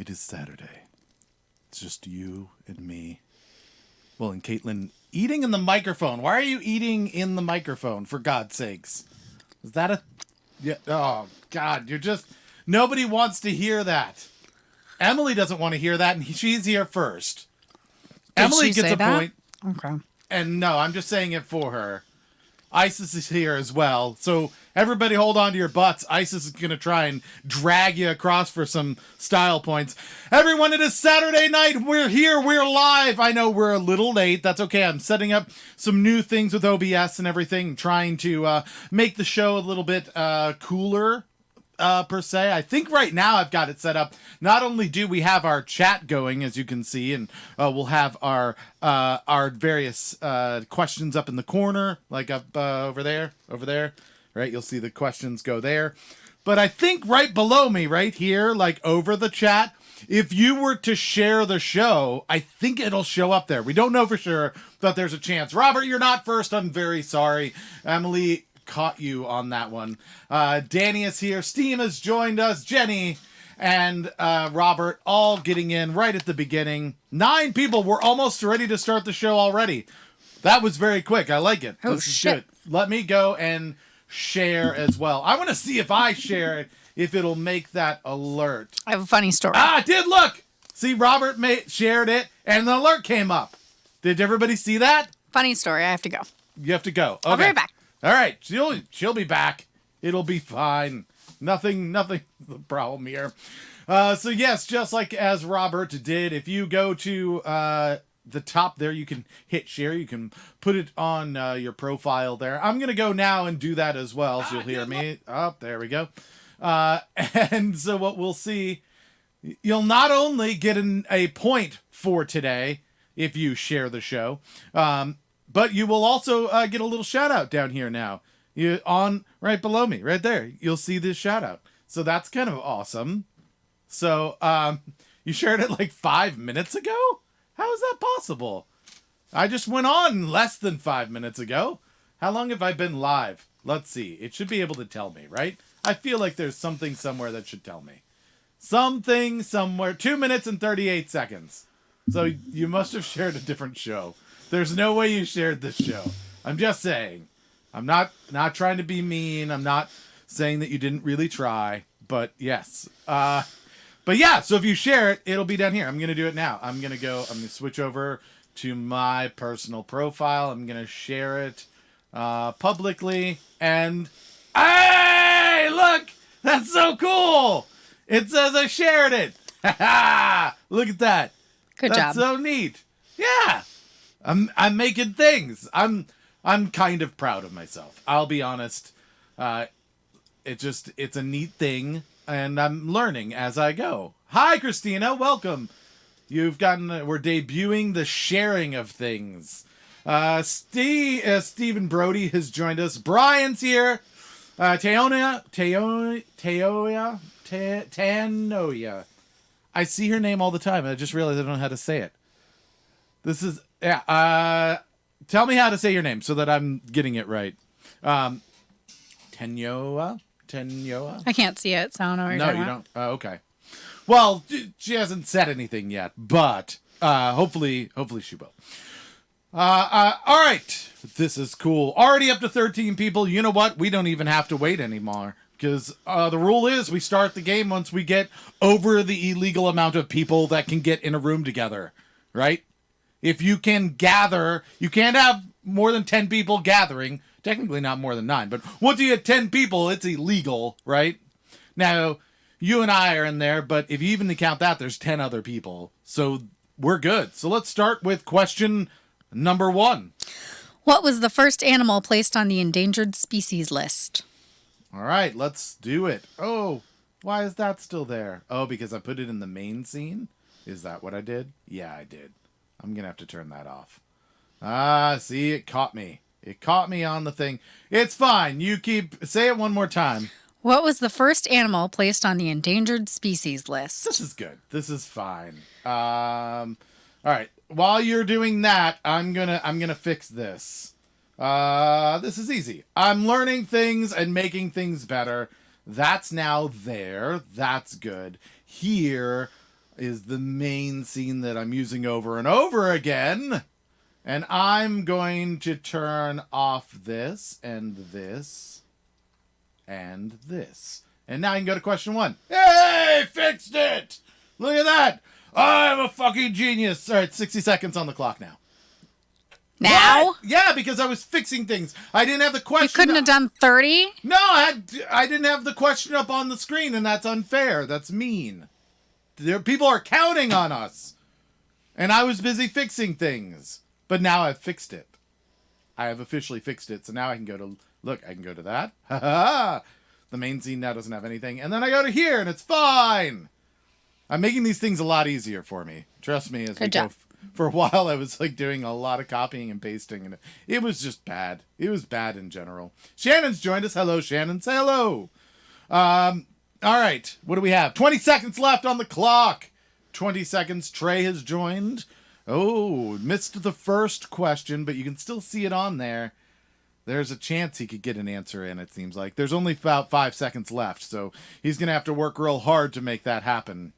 It is Saturday. It's just you and me. Well, and Caitlin eating in the microphone. Why are you eating in the microphone, for God's sakes? Is that a... Yeah. Oh, God. You're just... Nobody wants to hear that. Emily doesn't want to hear that, and she's here first. Did Emily she gets say a that? point. Okay. And no, I'm just saying it for her. Isis is here as well. So everybody hold on to your butts. Isis is going to try and drag you across for some style points. Everyone, it is Saturday night. We're here. We're live. I know we're a little late. That's okay. I'm setting up some new things with OBS and everything, trying to make the show a little bit cooler. Per se. I think right now I've got it set up. Not only do we have our chat going, as you can see, and we'll have our various questions up in the corner, like up over there, right? You'll see the questions go there. But I think right below me, right here, like over the chat, if you were to share the show, I think it'll show up there. We don't know for sure, but there's a chance. Robert, you're not first. I'm very sorry. Emily caught you on that one. Danny is here. Steam has joined us. Jenny and Robert all getting in right at the beginning. 9 people. We're almost ready to start the show already. That was very quick. I like it. Oh, this is shit. good. Let me go and share as well. I want to see if I share it, if it'll make that alert. I have a funny story. I did look. See, Robert shared it, and the alert came up. Did everybody see that? Funny story. I have to go. You have to go. Okay. I'll be right back. All right, she'll be back. It'll be fine. Nothing the problem here. So yes, just like as Robert did, if you go to the top there, you can hit share. You can put it on your profile there. I'm gonna go now and do that as well, so you'll hear me. Oh, there we go. And so what we'll see, you'll not only get a point for today if you share the show, but you will also get a little shout out down here now. You on right below me, right there. You'll see this shout out. So that's kind of awesome. So you shared it like 5 minutes ago? How is that possible? I just went on less than 5 minutes ago. How long have I been live? Let's see. It should be able to tell me, right? I feel like there's something somewhere that should tell me. Something somewhere. 2 minutes and 38 seconds. So you must have shared a different show. There's no way you shared this show. I'm just saying. I'm not trying to be mean. I'm not saying that you didn't really try. But yes. But yeah, so if you share it, it'll be down here. I'm going to do it now. I'm going to switch over to my personal profile. I'm going to share it publicly. And hey, look! That's so cool! It says I shared it. Look at that. Good job. That's so neat. Yeah. I'm making things. I'm kind of proud of myself. I'll be honest. It's a neat thing, and I'm learning as I go. Hi, Christina. Welcome. We're debuting the sharing of things. Stephen Brody has joined us. Brian's here. Tanoia. I see her name all the time. I just realized I don't know how to say it. This is... Yeah, tell me how to say your name so that I'm getting it right. Tenyoa? I can't see it, so I don't know what you're No, talking you about. don't. Okay. Well, she hasn't said anything yet, but hopefully she will. All right. This is cool. Already up to 13 people. You know what? We don't even have to wait anymore. Because the rule is we start the game once we get over the illegal amount of people that can get in a room together. Right? If you can gather, you can't have more than 10 people gathering. Technically not more than 9, but once you get 10 people, it's illegal, right? Now, you and I are in there, but if you even count that, there's 10 other people. So we're good. So let's start with question number 1. What was the first animal placed on the endangered species list? All right, let's do it. Oh, why is that still there? Oh, because I put it in the main scene? Is that what I did? Yeah, I did. I'm going to have to turn that off. See, it caught me. It caught me on the thing. It's fine. Say it one more time. What was the first animal placed on the endangered species list? This is good. This is fine. All right. While you're doing that, I'm gonna fix this. This is easy. I'm learning things and making things better. That's now there. That's good. Here, is the main scene that I'm using over and over again. And I'm going to turn off this and this and this. And now you can go to question 1. Hey, fixed it! Look at that! I'm a fucking genius. All right, 60 seconds on the clock now. Now? What? Yeah, because I was fixing things. I didn't have the question. You couldn't have done 30? No, I didn't have the question up on the screen, and that's unfair. That's mean. People are counting on us. And I was busy fixing things. But now I've fixed it. I have officially fixed it, so now I can go to... Look, I can go to that. Ha ha! The main scene now doesn't have anything. And then I go to here, and it's fine. I'm making these things a lot easier for me. Trust me, as Good job. for a while, I was like doing a lot of copying and pasting, and it was just bad. It was bad in general. Shannon's joined us. Hello, Shannon. Say hello. All right. What do we have? 20 seconds left on the clock. 20 seconds. Trey has joined. Oh, missed the first question, but you can still see it on there. There's a chance he could get an answer in, it seems like. There's only about 5 seconds left, so he's going to have to work real hard to make that happen.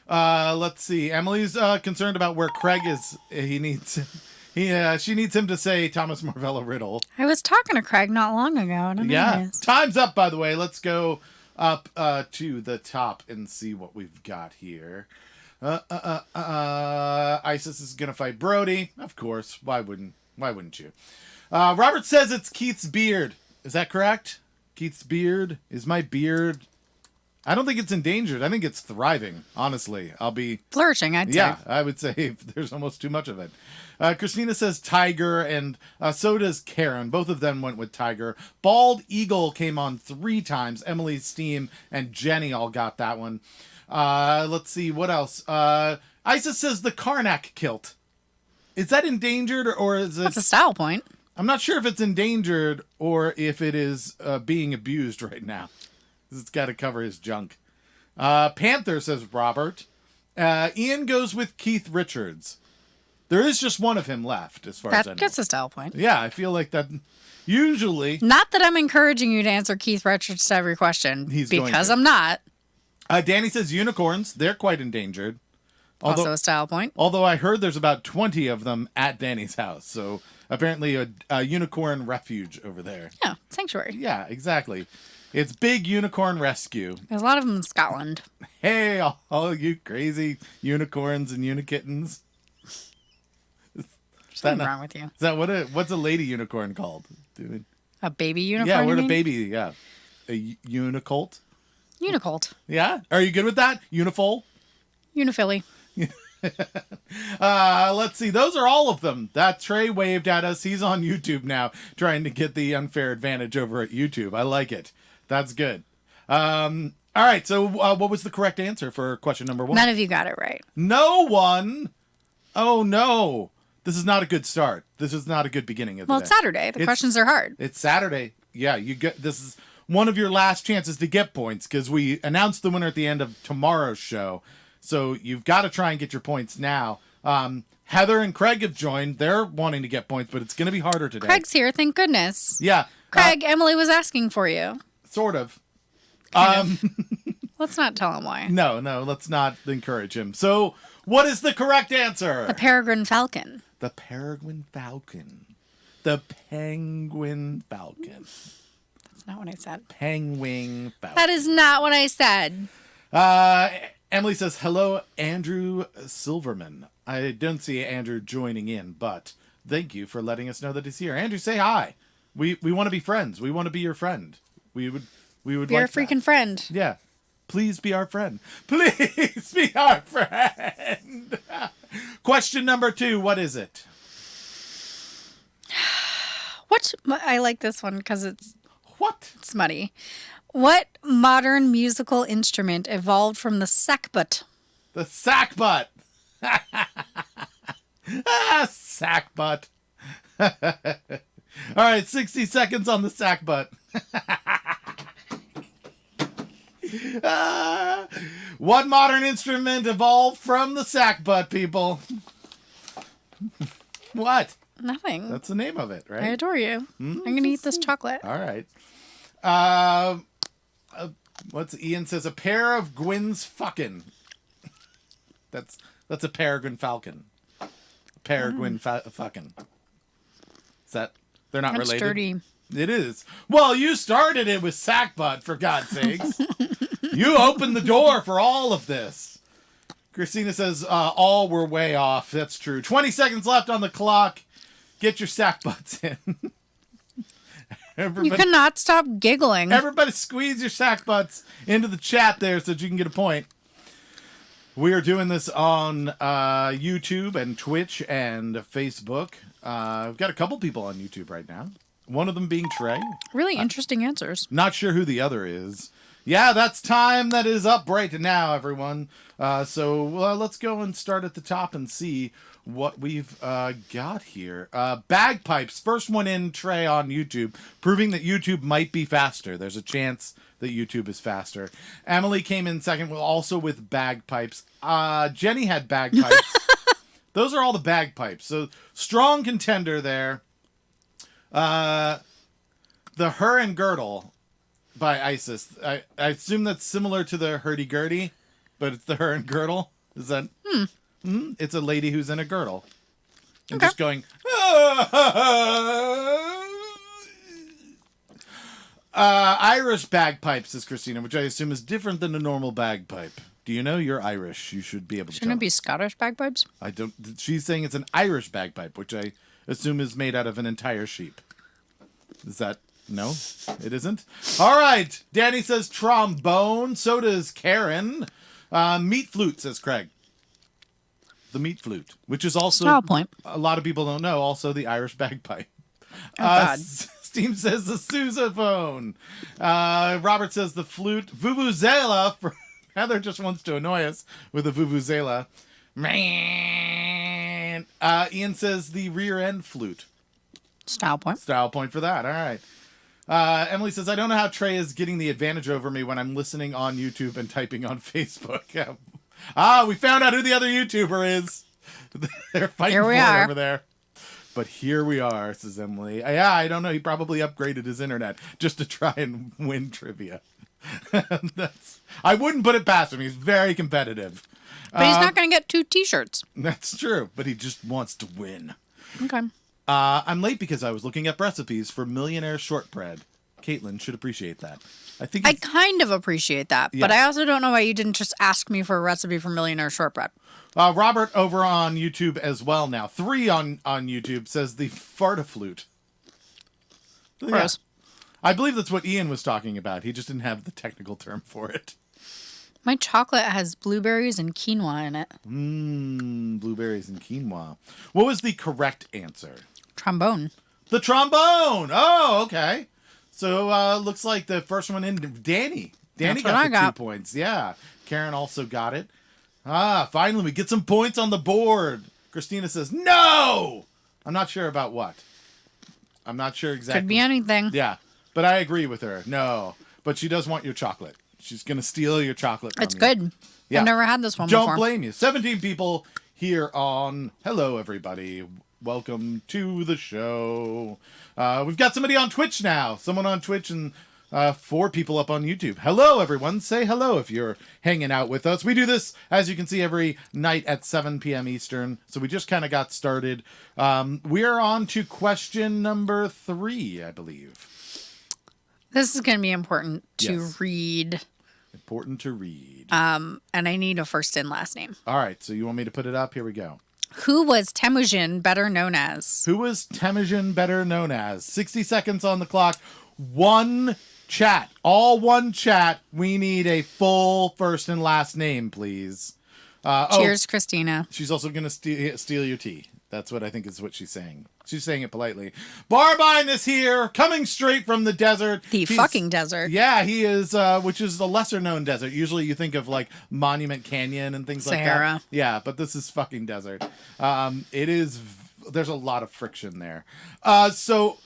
Let's see. Emily's concerned about where Craig is. She needs him to say Thomas Marvella riddle. I was talking to Craig not long ago. And Yeah. Time's up, by the way. Let's go up to the top and see what we've got here. Isis is going to fight Brody. Of course. Why wouldn't you? Robert says it's Keith's beard. Is that correct? Keith's beard? Is my beard... I don't think it's endangered. I think it's thriving, honestly. I'll be... Flourishing, I'd say. Yeah, I would say there's almost too much of it. Christina says Tiger, and so does Karen. Both of them went with Tiger. Bald Eagle came on 3 times. Emily, Steam, and Jenny all got that one. Let's see, what else? Isis says the Karnak kilt. Is that endangered, or is it... That's a style point. I'm not sure if it's endangered or if it is being abused right now. It's got to cover his junk. Panther, says Robert. Ian goes with Keith Richards. There is just one of him left, as far as I know. That gets a style point. Yeah, I feel like that usually... Not that I'm encouraging you to answer Keith Richards to every question, because I'm not. Danny says unicorns. They're quite endangered. Also a style point. Although I heard there's about 20 of them at Danny's house. So apparently a unicorn refuge over there. Yeah, sanctuary. Yeah, exactly. It's Big Unicorn Rescue. There's a lot of them in Scotland. Hey, all you crazy unicorns and unikittens. Something wrong with you. Is that what's a lady unicorn called? Dude? A baby unicorn? Yeah, we're a baby. Yeah, a unicolt. Unicolt. Yeah, are you good with that? Unifol. Uniphilly. Let's see. Those are all of them. That Trey waved at us. He's on YouTube now, trying to get the unfair advantage over at YouTube. I like it. That's good. All right. So, what was the correct answer for question number 1? None of you got it right. No one. Oh no. This is not a good start. This is not a good beginning of the day. Well, it's Saturday. The questions are hard. It's Saturday. Yeah, this is one of your last chances to get points because we announced the winner at the end of tomorrow's show. So you've got to try and get your points now. Heather and Craig have joined. They're wanting to get points, but it's going to be harder today. Craig's here, thank goodness. Yeah. Craig, Emily was asking for you. Sort of. Let's not tell him why. No, let's not encourage him. So what is the correct answer? The peregrine falcon. The peregrine falcon. The penguin falcon. That's not what I said. Penguin falcon. That is not what I said. Emily says, hello, Andrew Silverman. I don't see Andrew joining in, but thank you for letting us know that he's here. Andrew, say hi. We want to be friends. We want to be your friend. We would be like our freaking friend. Yeah. Please be our friend. Please be our friend. Question number 2. What is it? I like this one because it's smutty. What modern musical instrument evolved from the sackbut? The sackbut. Sackbut. All right, 60 seconds on the sackbut. What modern instrument evolved from the sackbut, people? What? Nothing. That's the name of it, right? I adore you. I'm going to eat this chocolate. All right. What's Ian says? A pair of Gwyn's fucking. That's a peregrine falcon. Peregrine fucking. Is that... They're not That's related? dirty. It is. Well, you started it with sackbut, for God's sakes. You opened the door for all of this. Christina says, all were way off. That's true. 20 seconds left on the clock. Get your sackbuts in. You cannot stop giggling. Everybody squeeze your sackbuts into the chat there so that you can get a point. We are doing this on YouTube and Twitch and Facebook. We've got a couple people on YouTube right now. One of them being Trey. Really interesting answers. Not sure who the other is. Yeah, that's time that is up right now, everyone. So let's go and start at the top and see what we've got here. Bagpipes, first one in, Trey, on YouTube, proving that YouTube might be faster. There's a chance that YouTube is faster. Emily came in second, also with bagpipes. Jenny had bagpipes. Those are all the bagpipes. So strong contender there. The Her and Girdle by Isis. I assume that's similar to the hurdy-gurdy, but it's the Her and Girdle. Is that... It's a lady who's in a girdle. And just going... Irish bagpipes, says Christina, which I assume is different than a normal bagpipe. Do you know? You're Irish. You should be able to Shouldn't tell. it be Scottish bagpipes? I don't... She's saying it's an Irish bagpipe, which I assume is made out of an entire sheep. Is that... No, it isn't. All right. Danny says trombone. So does Karen. Meat flute, says Craig. The meat flute, which is also... point. A lot of people don't know, also the Irish bagpipe. God. Steam says the sousaphone. Robert says the flute. Vuvuzela. Heather just wants to annoy us with a vuvuzela. Man. Ian says the rear end flute. Style point. Style point for that. All right. Emily says, I don't know how Trey is getting the advantage over me when I'm listening on YouTube and typing on Facebook. We found out who the other YouTuber is. They're fighting for it over there. But here we are, says Emily. Yeah, I don't know. He probably upgraded his internet just to try and win trivia. I wouldn't put it past him. He's very competitive. But he's not going to get 2 t-shirts. That's true. But he just wants to win. Okay. I'm late because I was looking up recipes for millionaire shortbread. Caitlin should appreciate that. I kind of appreciate that, but I also don't know why you didn't just ask me for a recipe for millionaire shortbread. Robert over on YouTube as well now. 3 on YouTube says the fartiflute. Gross. I believe that's what Ian was talking about. He just didn't have the technical term for it. My chocolate has blueberries and quinoa in it. Blueberries and quinoa. What was the correct answer? Trombone. The trombone. Oh, okay. So looks like the first one in, Danny. Danny got the 2 points. Yeah. Karen also got it. Finally we get some points on the board. Christina says, no! I'm not sure about what. I'm not sure exactly. Could be anything. Yeah. But I agree with her. No. But she does want your chocolate. She's going to steal your chocolate from you. It's good. Yeah. I've never had this one before. Don't blame you. 17 people here on... Hello, everybody. Welcome to the show. We've got somebody on Twitch now. Someone on Twitch and 4 people up on YouTube. Hello, everyone. Say hello if you're hanging out with us. We do this, as you can see, every night at 7 p.m. Eastern. So we just kind of got started. We are on to question number 3, I believe. This is going to be important to read. Important to read. And I need a first and last name. All right. So you want me to put it up? Here we go. Who was Temujin better known as? Who was Temujin better known as? 60 seconds on the clock. 1 chat. All 1 chat. We need a full first and last name, please. Cheers, Christina. She's also going to steal your tea. That's what I think is what she's saying. She's saying it politely. Barbine is here, coming straight from the desert. He's fucking desert. Yeah, he is, which is a lesser-known desert. Usually you think of, like, Monument Canyon and things like that. Sahara. Yeah, but this is fucking desert. There's a lot of friction there. So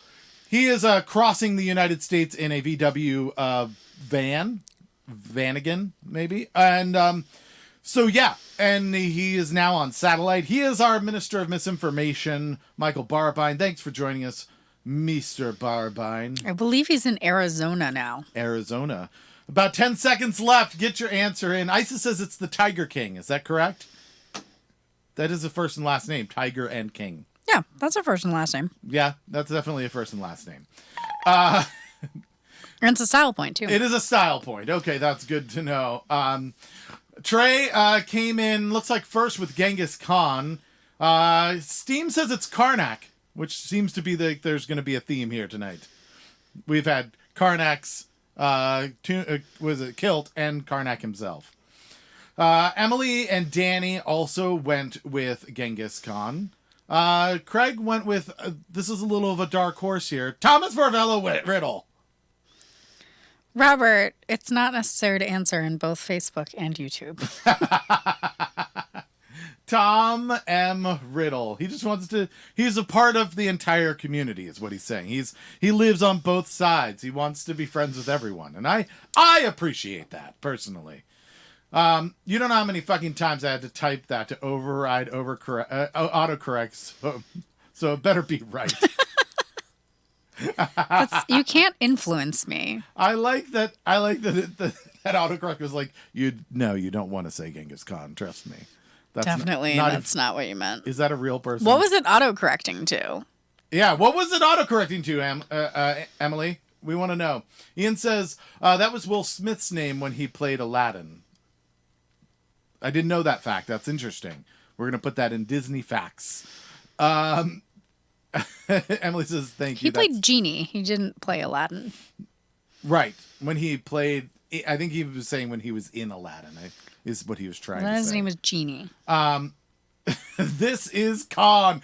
he is crossing the United States in a VW Vanagon, maybe. And so, yeah, and he is now on satellite. He is our Minister of Misinformation, Michael Barbine. Thanks for joining us, Mr. Barbine. I believe he's in Arizona now. About 10 seconds left. Get your answer in. Isis says it's the Tiger King. Is that correct? That is a first and last name, Tiger and King. Yeah, that's a first and last name. Yeah, that's definitely a first and last name. And it's a style point, too. It is a style point. Okay, that's good to know. Trey came in, looks like first with Genghis Khan. Steam says it's Karnak, which seems to be there's going to be a theme here tonight. We've had Karnak's, was it Kilt, and Karnak himself. Emily and Danny also went with Genghis Khan. Craig went with, this is a little of a dark horse here, Thomas Varvella Riddle. Robert, it's not necessary to answer in both Facebook and YouTube. Tom M. Riddle. He just wants to, he's a part of the entire community is what he's saying. He lives on both sides. He wants to be friends with everyone. And I appreciate that personally. You don't know how many fucking times I had to type that to override autocorrect. So it better be right. You can't influence me. I like that that autocorrect was like, you don't want to say Genghis Khan, trust me. That's definitely that's not what you meant. Is that a real person? What was it autocorrecting to? Yeah, what was it autocorrecting to, Emily? We want to know. Ian says, that was Will Smith's name when he played Aladdin. I didn't know that fact. That's interesting. We're going to put that in Disney Facts. Emily says, thank you. He played Genie. He didn't play Aladdin. Right. When he played, I think he was saying when he was in Aladdin, is what he was trying to say. His name was Genie. This is Khan.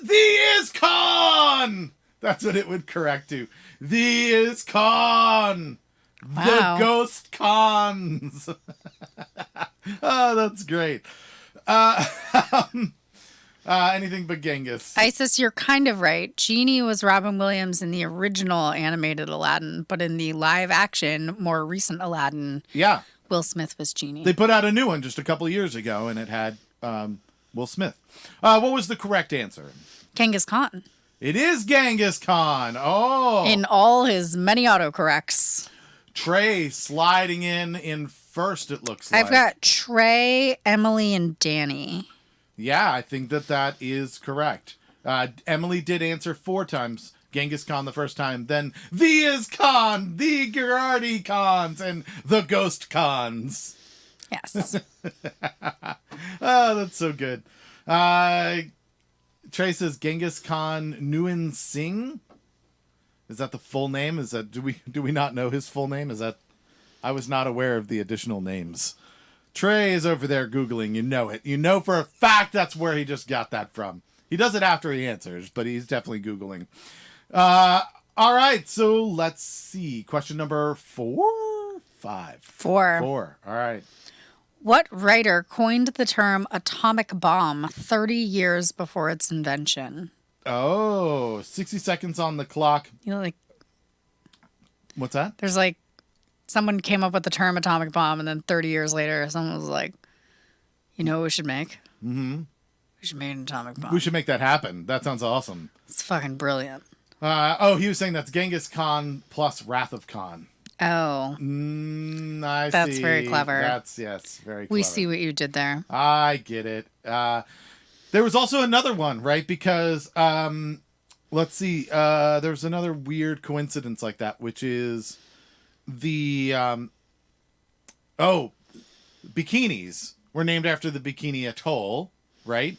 Thee is Khan. That's what it would correct to. Thee is Khan. Wow. The ghost Khans. Oh, that's great. Anything but Genghis. Isis, you're kind of right. Genie was Robin Williams in the original animated Aladdin, but in the live action, more recent Aladdin, yeah, Will Smith was Genie. They put out a new one just a couple of years ago, and it had Will Smith. What was the correct answer? Genghis Khan. It is Genghis Khan. Oh. In all his many autocorrects. Trey sliding in first, it looks like. I've got Trey, Emily, and Danny. Yeah, I think that is correct. Emily did answer 4 times. Genghis Khan the first time, then Thee is Khan, the Girardi Khans, and the Ghost Khans. Yes. Oh, that's so good. Trey says Genghis Khan Nguyen Singh. Is that the full name? Is that do we not know his full name? Is that I was not aware of the additional names. Trey is over there Googling. You know it. You know for a fact that's where he just got that from. He does it after he answers, but he's definitely Googling. All right, so let's see. Question number 4? 5. 4. 4. All right. What writer coined the term atomic bomb 30 years before its invention? Oh, 60 seconds on the clock. You know, like, what's that? There's like, someone came up with the term atomic bomb, and then 30 years later, someone was like, you know what we should make? Mm-hmm. We should make an atomic bomb. We should make that happen. That sounds awesome. It's fucking brilliant. He was saying that's Genghis Khan plus Wrath of Khan. Oh. I That's see. very clever. Yes, very clever. We see what you did there. I get it. There was also another one, right? Because, let's see, there was another weird coincidence like that, which is the, bikinis were named after the Bikini Atoll, right?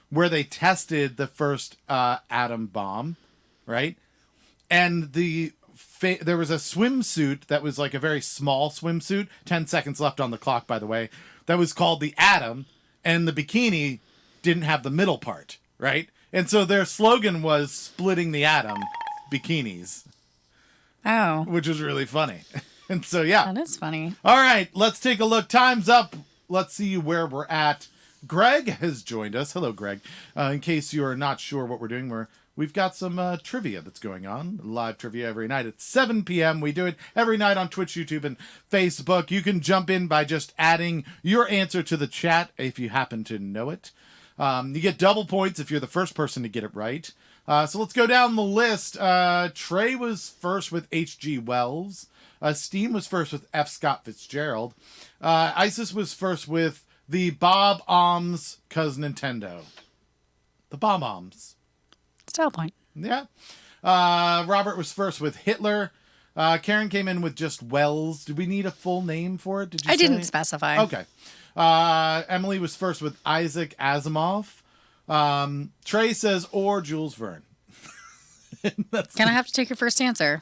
Where they tested the first atom bomb, right? And there was a swimsuit that was like a very small swimsuit, 10 seconds left on the clock, by the way, that was called the Atom, and the bikini didn't have the middle part, right? And so their slogan was splitting the atom, bikinis. Oh. Which was really funny. And so, yeah. That is funny. All right, let's take a look. Time's up. Let's see where we're at. Greg has joined us. Hello, Greg. In case you're not sure what we're doing, we've got some trivia that's going on. Live trivia every night at 7 p.m. We do it every night on Twitch, YouTube, and Facebook. You can jump in by just adding your answer to the chat if you happen to know it. You get double points if you're the first person to get it right. So let's go down the list. Trey was first with H.G. Wells. Steam was first with F. Scott Fitzgerald. Isis was first with the Bob-ombs, cause Nintendo. The Bob-ombs. Style point. Yeah. Robert was first with Hitler. Karen came in with just Wells. Do we need a full name for it? Did you I didn't specify. Okay. Emily was first with Isaac Asimov. Trey says, or Jules Verne. Can I have to take your first answer?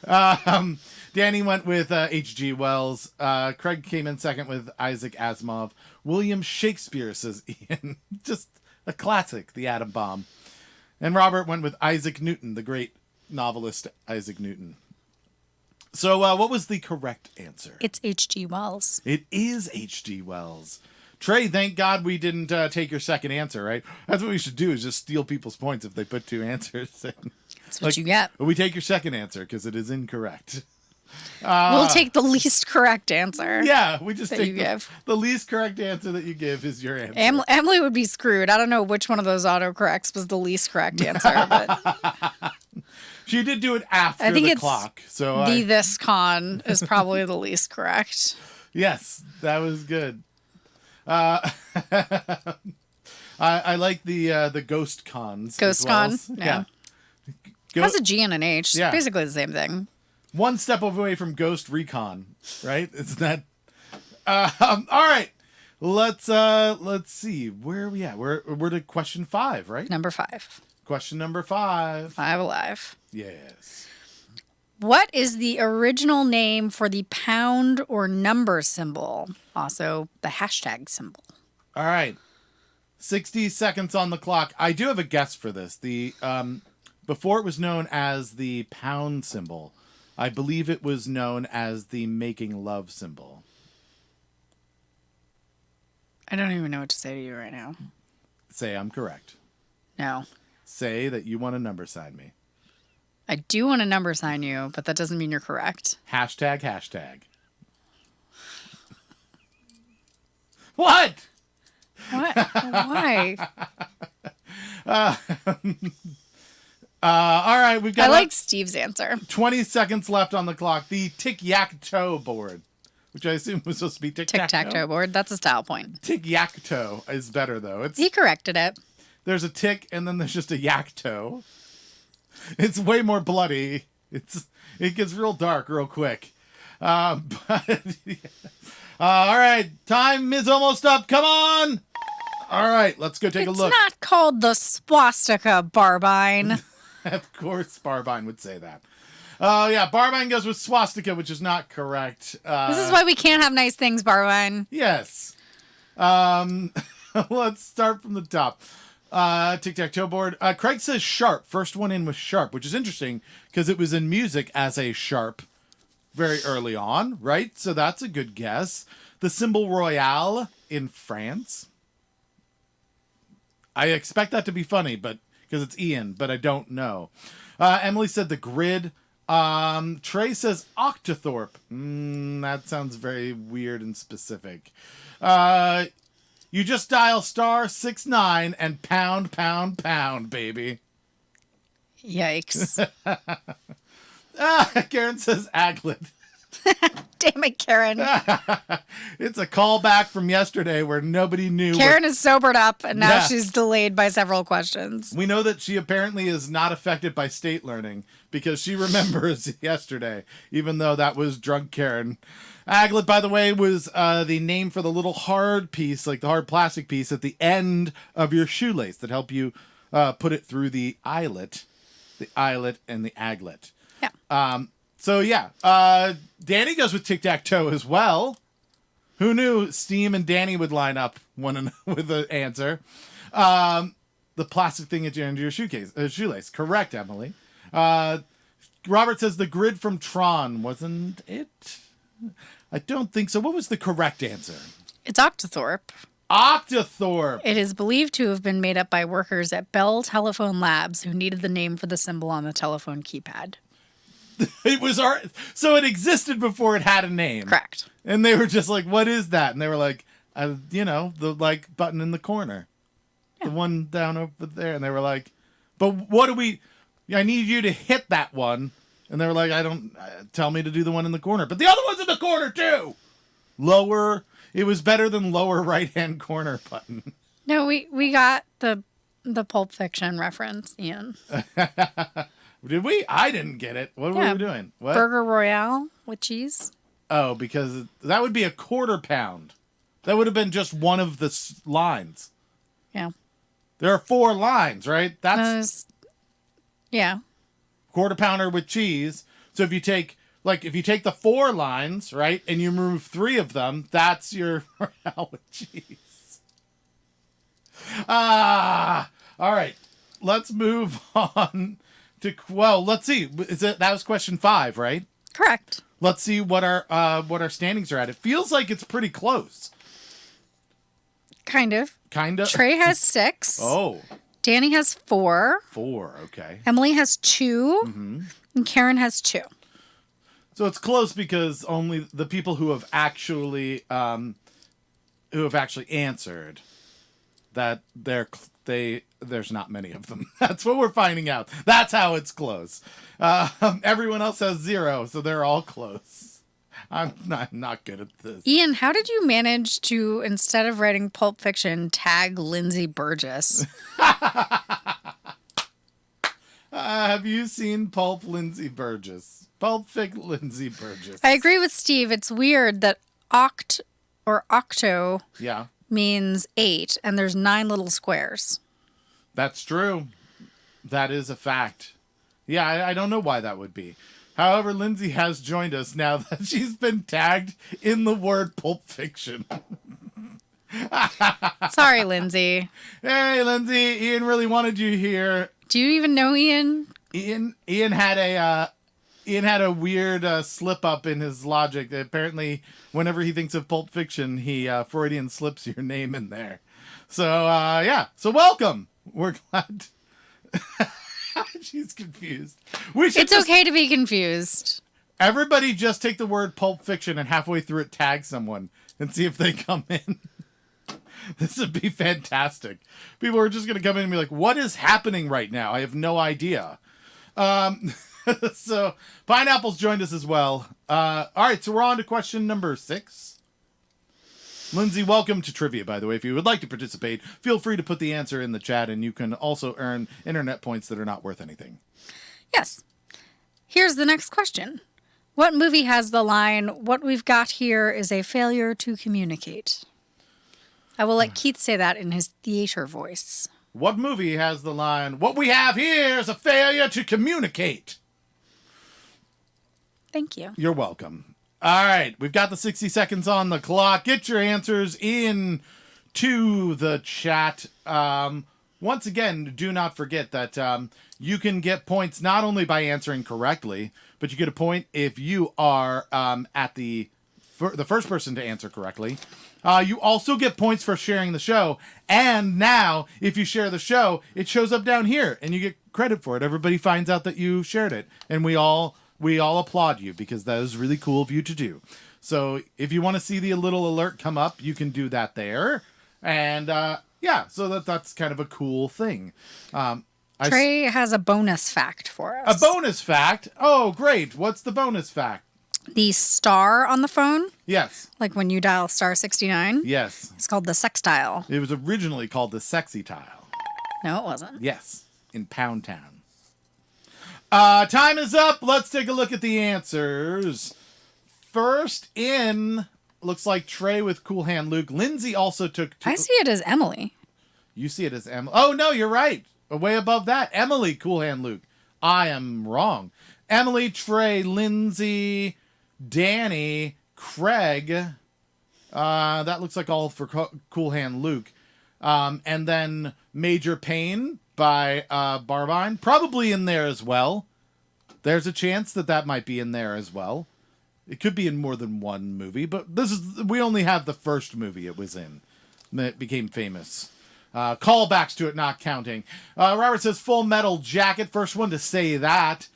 Danny went with H.G. Wells. Craig came in second with Isaac Asimov. William Shakespeare, says Ian. Just a classic, The Atom Bomb. And Robert went with Isaac Newton, the great novelist Isaac Newton. So what was the correct answer? It's H.G. Wells. It is H.G. Wells. Trey, thank God we didn't take your second answer, right? That's what we should do, is just steal people's points if they put two answers in. That's what you get. We take your second answer because it is incorrect. We'll take the least correct answer. Yeah, we just take give. The least correct answer that you give is your answer. Emily would be screwed. I don't know which one of those autocorrects was the least correct answer, but she did do it after I think the it's clock. So this con is probably the least correct. Yes, that was good. I like the ghost cons. Ghost con? Yeah. It has a G and an H. Yeah. It's basically the same thing. One step away from Ghost Recon, right? It's that. All right. Let's see. Where are we at? We're to question 5, right? Number 5. Question number 5. 5 alive. Yes. What is the original name for the pound or number symbol? Also, the hashtag symbol. All right. 60 seconds on the clock. I do have a guess for this. The before it was known as the pound symbol, I believe it was known as the making love symbol. I don't even know what to say to you right now. Say I'm correct. No. Say that you want to number sign me. I do want to number sign you, but that doesn't mean you're correct. Hashtag. What? What? Why? All right, we've got. I like Steve's answer. 20 seconds left on the clock. The tic-yac-toe board, which I assume was supposed to be tic-tac-toe. Tic-tac-toe board. That's a style point. Tic-yac-toe is better though. He corrected it. There's a tick and then there's just a yak-toe. It's way more bloody. It gets real dark real quick. But all right, time is almost up. Come on. All right, let's go take a look. It's not called the swastika, Barbine. Of course, Barbine would say that. Yeah, Barbine goes with swastika, which is not correct. This is why we can't have nice things, Barbine. Yes. Let's start from the top. Tic-tac-toe board. Craig says sharp. First one in was sharp, which is interesting because it was in music as a sharp very early on, right? So that's a good guess. The symbol royale in France. I expect that to be funny, but because it's Ian, but I don't know. Emily said the grid. Trey says Octothorpe. That sounds very weird and specific. You just dial *69 and pound, baby. Yikes. Karen says aglet. Damn it, Karen. It's a callback from yesterday where nobody knew. Karen is sobered up, and now she's delayed by several questions. We know that she apparently is not affected by state learning because she remembers yesterday, even though that was drunk Karen. Aglet, by the way, was the name for the little hard piece, like the hard plastic piece at the end of your shoelace that help you put it through the eyelet and the aglet. Yeah. So yeah, Danny goes with tic-tac-toe as well. Who knew Steam and Danny would line up with the answer? The plastic thing at the end of your shoelace. Correct, Emily. Robert says the grid from Tron. Wasn't it? I don't think so. What was the correct answer? It's Octothorpe. Octothorpe. It is believed to have been made up by workers at Bell Telephone Labs who needed the name for the symbol on the telephone keypad. It was so it existed before it had a name. Correct. And they were just like, what is that? And they were like, the like button in the corner. Yeah. The one down over there. And they were like, but what do I need you to hit that one. And they were like, tell me to do the one in the corner. But the other one's in the corner too. Lower. It was better than lower right-hand corner button. No, we got the Pulp Fiction reference, Ian. Did we? I didn't get it. What were we doing? What? Burger Royale with cheese. Oh, because that would be a quarter pound. That would have been just one of the lines. Yeah. There are 4 lines, right? That's yeah. Quarter pounder with cheese. So if you take the 4 lines, right, and you remove 3 of them, that's your Royale with cheese. All right. Let's move on to let's see. That was question 5, right? Correct. Let's see what our standings are at. It feels like it's pretty close. Kind of. Trey has 6. Oh. Danny has 4. 4, okay. Emily has 2. Mm-hmm. And Karen has 2. So it's close because only the people who have actually answered that there's not many of them. That's what we're finding out. That's how it's close. Everyone else has 0, so they're all close. I'm not good at this. Ian, how did you manage to, instead of writing Pulp Fiction, tag Lindsay Burgess? Have you seen Pulp Lindsay Burgess? Pulp Fic Lindsay Burgess. I agree with Steve. It's weird that octo means 8, and there's 9 little squares. That's true. That is a fact. Yeah, I don't know why that would be. However, Lindsay has joined us now that she's been tagged in the word Pulp Fiction. Sorry, Lindsay. Hey, Lindsay. Ian really wanted you here. Do you even know Ian? Ian had a weird slip up in his logic. Apparently, whenever he thinks of Pulp Fiction, he Freudian slips your name in there. So yeah. So welcome. We're glad. She's confused. It's okay to be confused. Everybody just take the word Pulp Fiction and halfway through it tag someone and see if they come in. This would be fantastic. People are just going to come in and be like, what is happening right now? I have no idea. So Pineapple's joined us as well. All right, so we're on to question number 6. Lindsay, welcome to Trivia, by the way. If you would like to participate, feel free to put the answer in the chat, and you can also earn internet points that are not worth anything. Yes. Here's the next question. What movie has the line, "What we've got here is a failure to communicate"? I will let Keith say that in his theater voice. What movie has the line, "What we have here is a failure to communicate"? Thank you. You're welcome. All right, we've got the 60 seconds on the clock. Get your answers in to the chat. Once again, do not forget that you can get points not only by answering correctly, but you get a point if you are at the first person to answer correctly. You also get points for sharing the show. And now, if you share the show, it shows up down here, and you get credit for it. Everybody finds out that you shared it, and we all applaud you because that is really cool of you to do. So if you want to see the little alert come up, you can do that there. And so that's kind of a cool thing. Trey has a bonus fact for us. A bonus fact? Oh, great. What's the bonus fact? The star on the phone? Yes. Like when you dial star 69? Yes. It's called the sextile. It was originally called the sexy tile. No, it wasn't. Yes. In Pound Town. Time is up. Let's take a look at the answers. First in, looks like Trey with Cool Hand Luke. Lindsay also took 2. I see it as Emily. You see it as Emily. Oh, no, you're right. Way above that. Emily, Cool Hand Luke. I am wrong. Emily, Trey, Lindsay, Danny, Craig. That looks like all for Cool Hand Luke. And then Major Pain by Barbine, probably in there as well. There's a chance that might be in there as well. It could be in more than one movie, but we only have the first movie it was in. It became famous. Callbacks to it not counting. Robert says Full Metal Jacket, first one to say that.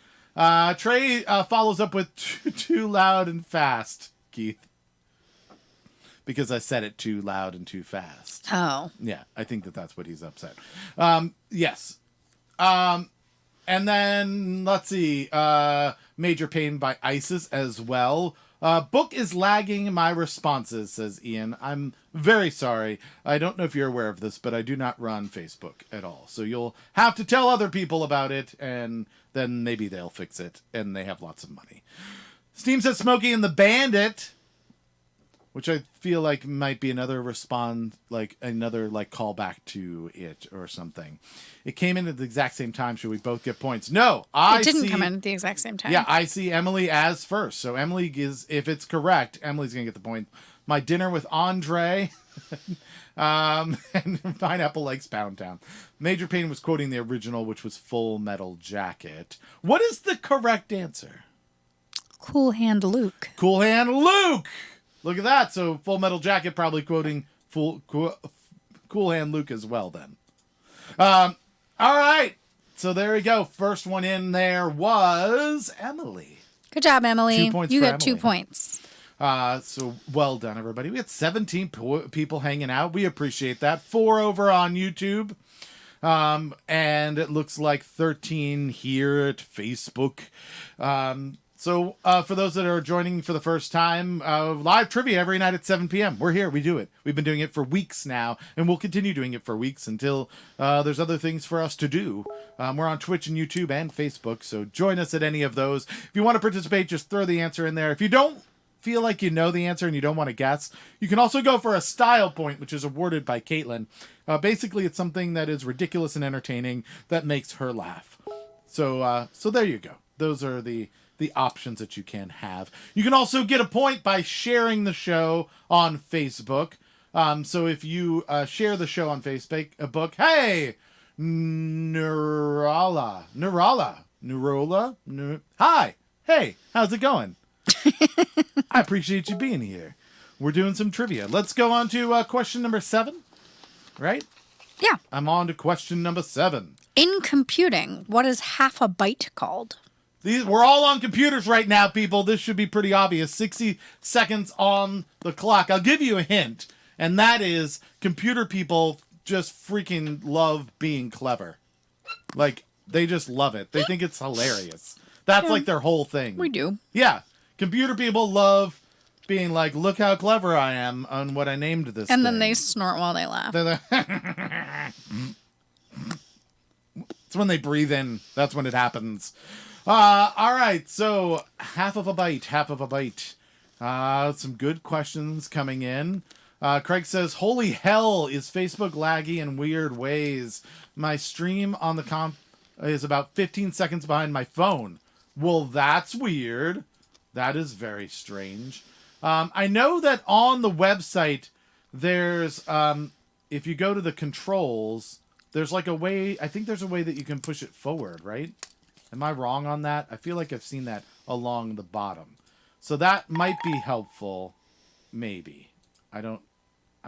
Trey follows up with too loud and fast, Keith. Because I said it too loud and too fast. Oh. Yeah, I think that's what he's upset. Yes. And then, let's see, Major Pain by ISIS as well. Book is lagging my responses, says Ian. I'm very sorry. I don't know if you're aware of this, but I do not run Facebook at all. So you'll have to tell other people about it, and then maybe they'll fix it, and they have lots of money. Steam says Smokey and the Bandit, which I feel like might be another callback to it or something. It came in at the exact same time. Should we both get points? No, it didn't come in at the exact same time. Yeah, I see Emily as first. So Emily if it's correct, Emily's going to get the point. My Dinner with Andre and Pineapple Likes Pound Town. Major Pain was quoting the original, which was Full Metal Jacket. What is the correct answer? Cool Hand Luke. Cool Hand Luke! Look at that. So Full Metal Jacket probably quoting Cool Hand Luke as well then. All right. So there we go. First one in there was Emily. Good job, Emily. 2 points you for got Emily. 2 points. So well done, everybody. We had 17 people hanging out. We appreciate that. 4 over on YouTube. And it looks like 13 here at Facebook. So for those that are joining for the first time, live trivia every night at 7 p.m. We're here. We do it. We've been doing it for weeks now, and we'll continue doing it for weeks until there's other things for us to do. We're on Twitch and YouTube and Facebook, so join us at any of those. If you want to participate, just throw the answer in there. If you don't feel like you know the answer and you don't want to guess, you can also go for a style point, which is awarded by Caitlin. Basically, it's something that is ridiculous and entertaining that makes her laugh. So there you go. Those are the options that you can have. You can also get a point by sharing the show on Facebook. So if you share the show on Facebook, hey, Neurola, hi, hey, how's it going? I appreciate you being here. We're doing some trivia. Let's go on to question number 7, right? Yeah. I'm on to question number 7. In computing, what is half a byte called? We're all on computers right now, people. This should be pretty obvious. 60 seconds on the clock. I'll give you a hint, and that is computer people just freaking love being clever. Like, they just love it. They think it's hilarious. That's like their whole thing. We do. Yeah. Computer people love being like, look how clever I am on what I named this And thing. then they snort while they laugh. It's when they breathe in. That's when it happens. All right, so half of a byte. Some good questions coming in. Craig says, holy hell, is Facebook laggy in weird ways? My stream on the comp is about 15 seconds behind my phone. Well, that's weird. That is very strange. I know that on the website, there's, if you go to the controls, there's like a way, I think there's a way that you can push it forward, right? Am I wrong on that? I feel like I've seen that along the bottom. So that might be helpful. Maybe. I'm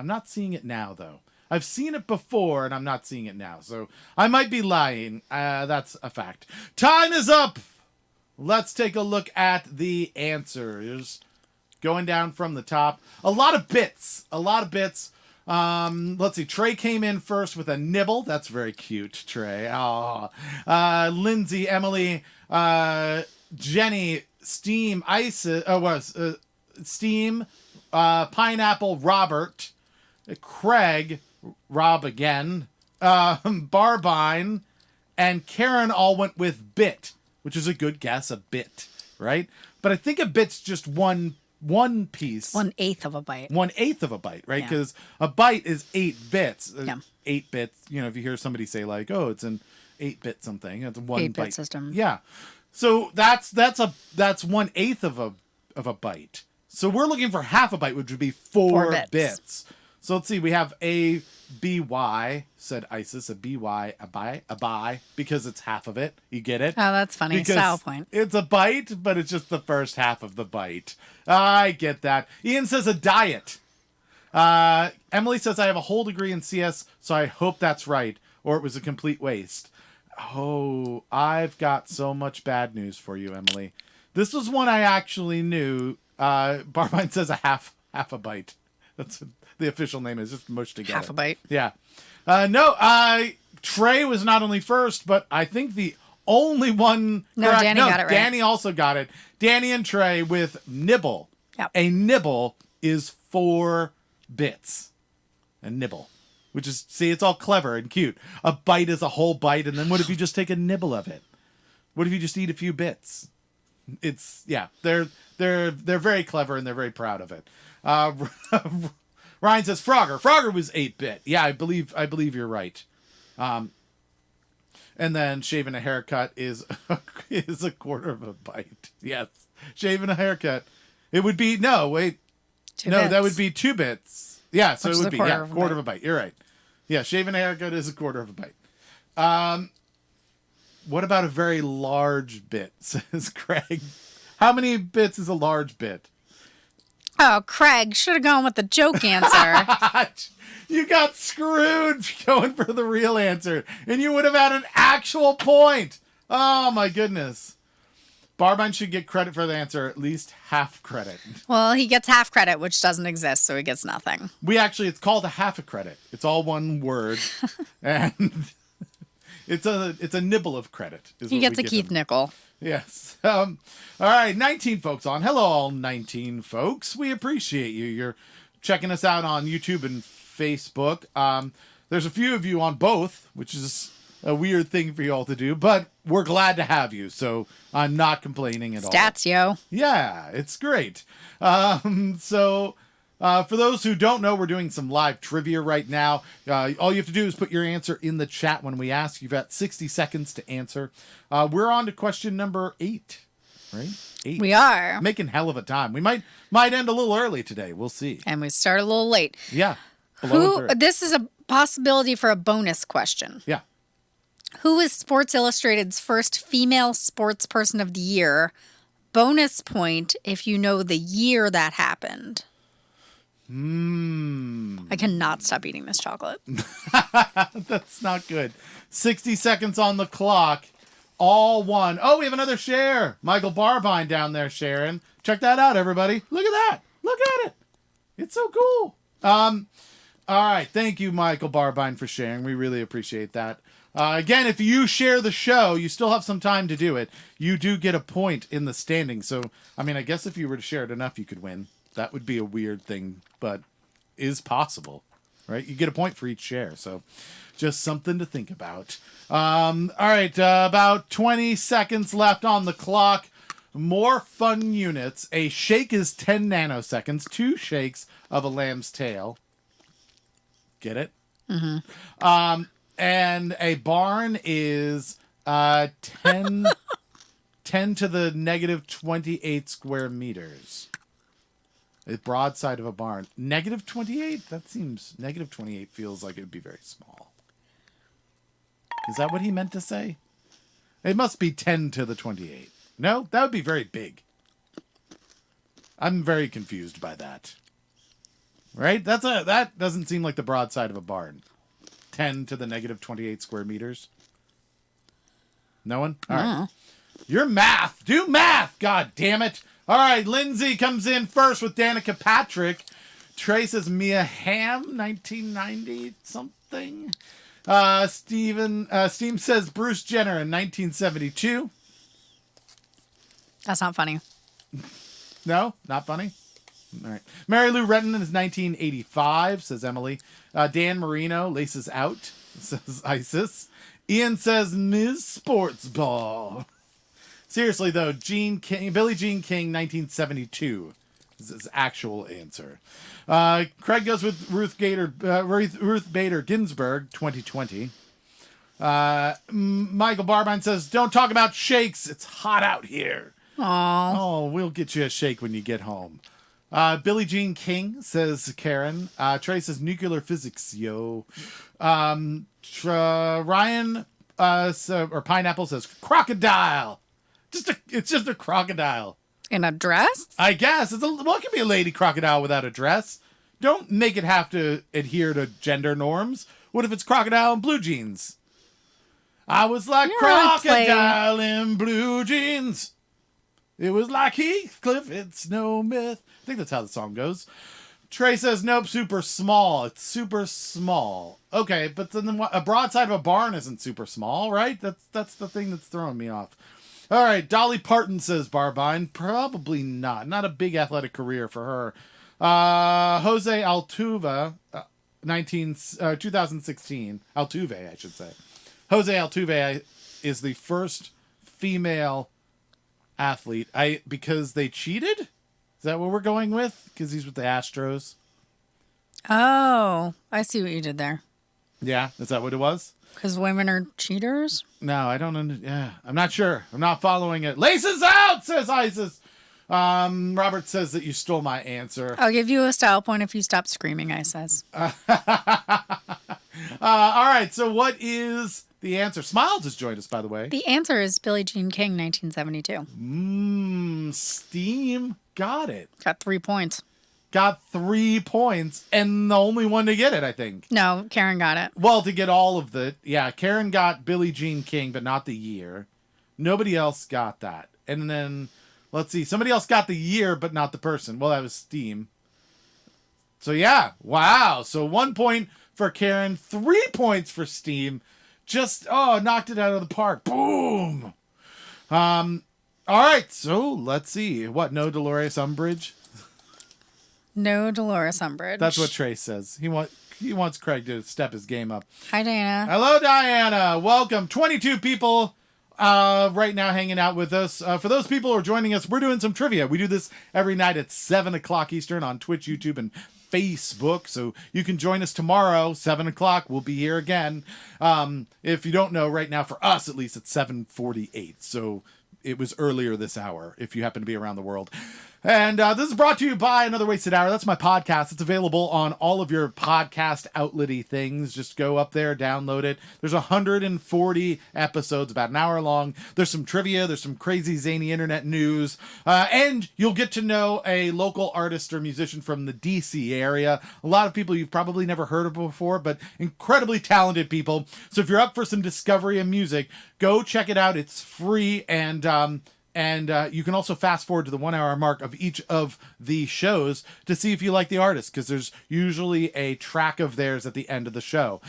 not seeing it now, though. I've seen it before, and I'm not seeing it now. So I might be lying. That's a fact. Time is up! Let's take a look at the answers. Going down from the top. A lot of bits. Let's see. Trey came in first with a nibble. That's very cute, Trey. Oh. Lindsay, Emily, Jenny, Steam, Steam, Pineapple, Robert, Craig, Rob again, Barbine, and Karen all went with bit, which is a good guess, a bit, right? But I think a bit's just one piece. 1/8 of a byte. 1/8 of a byte, right? Because a byte is 8 bits. Yeah. 8 bits. You know, if you hear somebody say like, "Oh, it's an 8-bit something," it's a 1 8-bit byte system. Yeah. So that's 1/8 of a byte. So we're looking for half a byte, which would be 4 bits. So let's see. We have a BY, said Isis, a BY, a buy, because it's half of it. You get it? Oh, that's funny. Because style point. It's a byte, but it's just the first half of the byte. I get that. Ian says a diet. Emily says I have a whole degree in CS, so I hope that's right, or it was a complete waste. Oh, I've got so much bad news for you, Emily. This was one I actually knew. Barbine says a half a byte. That's the official name is just mushed together. Half a byte. Yeah. No, Trey was not only first, but I think the only one No, correct. Danny got it right. Danny also got it. Danny and Trey with nibble. Yep. A nibble is 4 bits. A nibble. Which is, see, it's all clever and cute. A bite is a whole bite, and then what if you just take a nibble of it? What if you just eat a few bits? It's, yeah, they're very clever and they're very proud of it. Ryan says Frogger. Frogger was 8-bit. Yeah, I believe you're right. And then shaving a haircut is a quarter of a bite. Yes, shaving a haircut. It would be no wait. 2 no, bits. that would be 2 bits. Yeah, so Which it would is a be quarter of a quarter bite. of a bite. You're right. Yeah, shaving a haircut is a quarter of a bite. What about a very large bit? Says Craig. How many bits is a large bit? Oh, Craig should have gone with the joke answer. You got screwed going for the real answer, and you would have had an actual point. Oh my goodness. Barbine should get credit for the answer, at least half credit. Well, he gets half credit, which doesn't exist, so he gets nothing. It's called a half a credit. It's all one word, and it's a nibble of credit. He gets a Keith nickel. Yes. All right, 19 folks on. Hello, all 19 folks. We appreciate you. You're checking us out on YouTube and Facebook. There's a few of you on both, which is a weird thing for you all to do, but we're glad to have you, so I'm not complaining at all. Stats, yo. Yeah, it's great. For those who don't know, we're doing some live trivia right now. All you have to do is put your answer in the chat when we ask. You've got 60 seconds to answer. We're on to question number 8, right? 8. We are. Making hell of a time. We might end a little early today. We'll see. And we start a little late. Yeah. Below and This is a possibility for a bonus question. yeah. Who is Sports Illustrated's first female sports person of the year? Bonus point if you know the year that happened. I cannot stop eating this chocolate. That's not good. 60 seconds on the clock. All one. Oh, we have another share. Michael Barbine down there sharing. Check that out, everybody. Look at that. Look at it. It's so cool. All right. Thank you, Michael Barbine, for sharing. We really appreciate that. Again, if you share the show, you still have some time to do it. You do get a point in the standing. So, I mean, I guess if you were to share it enough, you could win. That would be a weird thing, but is possible, right? You get a point for each share. So just something to think about. All right. About 20 seconds left on the clock. More fun units. A shake is 10 nanoseconds. 2 shakes of a lamb's tail. Get it? Mm-hmm. And a barn is 10 to the negative 28 square meters. The broadside of a barn. Negative 28? That seems... Negative 28 feels like it would be very small. Is that what he meant to say? It must be 10 to the 28. No? That would be very big. I'm very confused by that. Right? That doesn't seem like the broadside of a barn. 10 to the negative 28 square meters. No one? All right. Your math. Do math. God damn it. All right. Lindsay comes in first with Danica Patrick. Trey says Mia Hamm, 1990 something. Steam says Bruce Jenner in 1972. That's not funny. No? Not funny? All right. Mary Lou Retton is 1985, says Emily. Dan Marino laces out, says Isis. Ian says Ms. Sports Ball. Seriously, though, Billie Jean King, 1972 is his actual answer. Craig goes with Ruth Bader Ginsburg, 2020. Michael Barbine says, don't talk about shakes. It's hot out here. Aww. Oh, we'll get you a shake when you get home. Billie Jean King, says Karen. Trey says nuclear physics, yo. Ryan or Pineapple says crocodile. It's just a crocodile. In a dress? I guess. It can be a lady crocodile without a dress. Don't make it have to adhere to gender norms. What if it's crocodile in blue jeans? I was like crocodile in blue jeans. It was like Heathcliff, it's no myth. I think that's how the song goes. Trey says, nope, super small. It's super small. Okay, but then a broadside of a barn isn't super small, right? That's the thing that's throwing me off. All right, Dolly Parton says Barbine. Probably not. Not a big athletic career for her. Jose Altuve, 2016. Altuve, I should say. Jose Altuve is the first female athlete. Because they cheated? Is that what we're going with? Because he's with the Astros. Oh, I see what you did there. Yeah, is that what it was? Because women are cheaters? No, I don't. Yeah, I'm not sure. I'm not following it. Laces out, says Isis. Robert says that you stole my answer. I'll give you a style point if you stop screaming, Isis. All right, so what is the answer? Smiles has joined us, by the way. The answer is Billie Jean King, 1972. Steam got it. Got 3 points. Got 3 points, and the only one to get it, I think. No, Karen got it. Well, to get all of the... Yeah, Karen got Billie Jean King, but not the year. Nobody else got that. And then, let's see, somebody else got the year, but not the person. Well, that was Steam. So, yeah, wow. So, 1 point for Karen, 3 points for Steam. Just, knocked it out of the park. Boom! All right, so let's see. What, no Dolores Umbridge? No Dolores Umbridge. That's what Trey says. He wants Craig to step his game up. Hi, Diana. Hello, Diana. Welcome. 22 people right now hanging out with us. For those people who are joining us, we're doing some trivia. We do this every night at 7 o'clock Eastern on Twitch, YouTube, and Facebook. So you can join us tomorrow, 7 o'clock. We'll be here again. If you don't know, right now, for us at least, it's 7:48. So it was earlier this hour, if you happen to be around the world. And this is brought to you by Another Wasted Hour. That's my podcast. It's available on all of your podcast outlet-y things. Just go up there, download it. There's 140 episodes, about an hour long. There's some trivia. There's some crazy, zany internet news. And you'll get to know a local artist or musician from the DC area. A lot of people you've probably never heard of before, but incredibly talented people. So if you're up for some discovery and music, go check it out. It's free, and you can also fast forward to the 1 hour mark of each of the shows to see if you like the artist, because there's usually a track of theirs at the end of the show.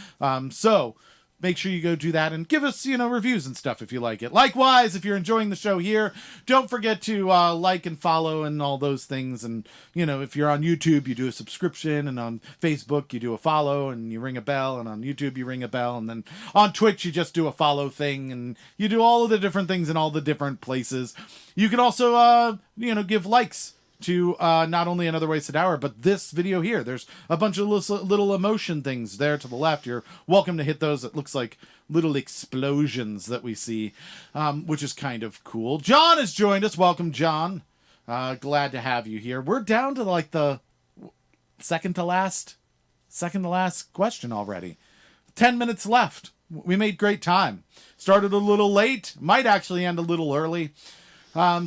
So make sure you go do that and give us, reviews and stuff if you like it. Likewise, if you're enjoying the show here, don't forget to like and follow and all those things. And, if you're on YouTube, you do a subscription, and on Facebook, you do a follow and you ring a bell, and on YouTube, you ring a bell. And then on Twitch, you just do a follow thing, and you do all of the different things in all the different places. You can also, give likes to not only Another Wasted Hour, but this video here. There's a bunch of little emotion things there to the left. You're welcome to hit those. It looks like little explosions that we see, which is kind of cool. John has joined us. Welcome, John. Glad to have you here. We're down to like the second to last question already. 10 minutes left. We made great time. Started a little late. Might actually end a little early.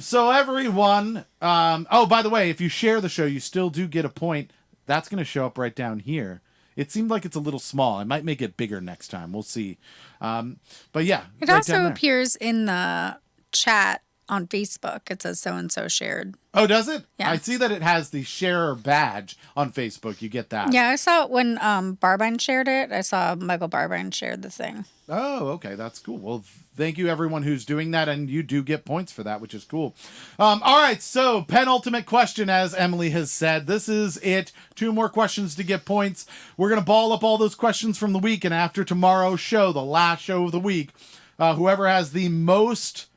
So everyone, by the way, if you share the show, you still do get a point. That's going to show up right down here. It seemed like it's a little small. I might make it bigger next time. We'll see. But yeah. It also appears in the chat on Facebook. It says so-and-so shared. Oh, does it? Yeah. I see that it has the sharer badge on Facebook. You get that. Yeah, I saw it when Barbine shared it. I saw Michael Barbine shared the thing. Oh, okay. That's cool. Well, thank you, everyone who's doing that, and you do get points for that, which is cool. All right, so penultimate question, as Emily has said. This is it. 2 more questions to get points. We're going to ball up all those questions from the week, and after tomorrow's show, the last show of the week, whoever has the most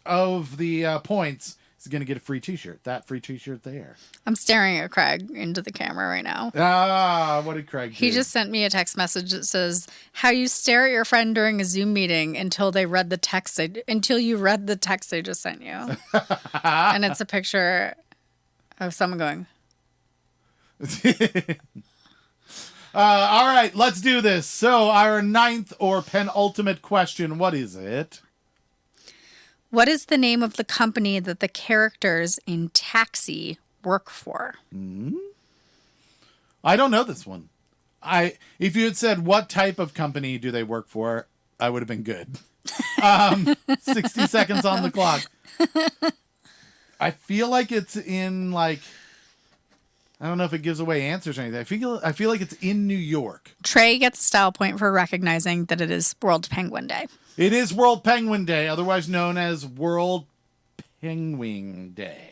of the points is going to get a free t-shirt. That free t-shirt there. I'm staring at Craig into the camera right now. What did Craig do? He just sent me a text message that says, how you stare at your friend during a Zoom meeting until you read the text they just sent you. And it's a picture of someone going. All right, let's do this. So our 9th or penultimate question, what is it? What is the name of the company that the characters in Taxi work for? I don't know this one. If you had said what type of company do they work for, I would have been good. 60 seconds on the clock. I feel like it's in like I don't know if it gives away answers or anything. I feel like it's in New York. Trey gets a style point for recognizing that it is World Penguin Day. It is World Penguin Day, otherwise known as World Penguin Day.